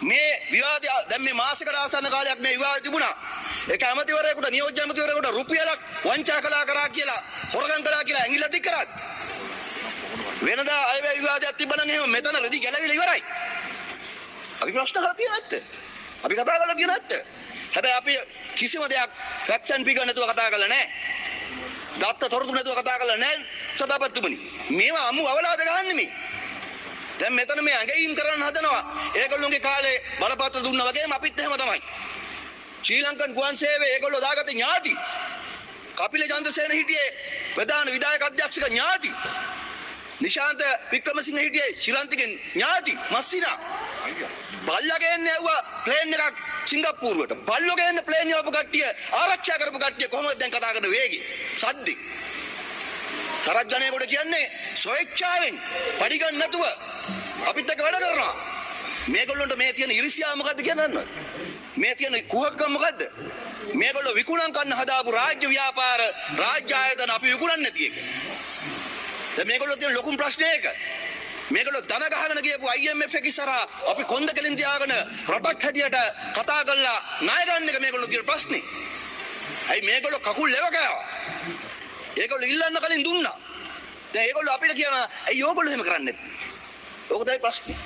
මේ විවාදය දැන් මේ මාසයකට ආසන්න කාලයක් මේ විවාදය තිබුණා. ඒක ඇමතිවරයෙකුට නියෝජ්‍ය ඇමතිවරයෙකුට රුපියලක් වංචා කළා කරා කියලා හොරගම් කළා කියලා ඇඟිල්ල දික් කරාද? වෙනදා අයවැය විවාදයක් තිබ්බනම් එහෙම මෙතන රෙදි ගැලවිලා ඉවරයි. අපි ප්‍රශ්න අහලා තියෙන නැත්ද? අපි කතා කරලා තියෙන නැත්ද? හැබැයි අපි කිසිම දෙයක් ෆැක්ට්ස් ඇන්ඩ් ෆිගර් නැතුව කතා කරලා නැහැ. දත්ත තොරතුරු නැතුව කතා කරලා නැහැ සභාපතිතුමනි. මේවා අමු අවලාද ගහන්නේ මේ. දැන් මෙතන මේ ඇඟීම් කරන්න හදනවා. ඒගොල්ලෝගේ කාලේ බලපත්‍ර දුන්නා වගේම අපිත් එහෙම තමයි. ශ්‍රී ලංකන් ගුවන් සේවයේ ඒගොල්ලෝ දාගත්තේ ඥාති. කපිල චන්ද්‍රසේන හිටියේ ප්‍රධාන විධායක අධ්‍යක්ෂක ඥාති. නිශාන්ත වික්‍රමසිංහ හිටියේ ශ්‍රීලංකිකෙන් ඥාති මස්සිනා. බල්ලා ගේන්නේ ඇව්වා ප්ලේන් එකක් සිංගප්පූරුවට. බල්ලෝ ගේන්නේ ප්ලේන් යවපු කට්ටිය ආරක්ෂා කරපු කට්ටිය කොහොමද දැන් කතා කරන වේගය? සද්දේ. තරජ් ජනේකට කියන්නේ ස්වේච්ඡාවෙන් පඩි ගන්න නැතුව අපිත් එක්ක වැඩ කරනවා. මේගොල්ලන්ට මේ තියෙන ඉරිසියාව මොකද්ද කියන්නන්නවද? මේ තියෙන කුහකකම මොකද්ද? මේගොල්ලෝ විකුණන් කරන්න හදාපු රාජ්‍ය ව්‍යාපාර රාජ්‍ය ආයතන අපි විකුණන්නේ නැති එක. දැන් මේගොල්ලෝ තියෙන ලොකුම ප්‍රශ්නේ ඒක. මේගොල්ලෝ ධන ගහගෙන ගියපු IMF එක ඉස්සරහා අපි කොන්ද කෙලින් තියාගෙන රටක් හැටියට කතා කරලා ණය ගන්න එක මේගොල්ලෝ තියෙන ප්‍රශ්නේ. ඇයි මේගොල්ලෝ කකුල් ලෙව ගෑවා? ඒගොල්ලෝ ඉල්ලන්න කලින් දුන්නා. දැන් ඒගොල්ලෝ අපිට කියනවා ඇයි ඕගොල්ලෝ එහෙම කරන්නේ නැත්තේ? ඕක තමයි ප්‍රශ්නේ.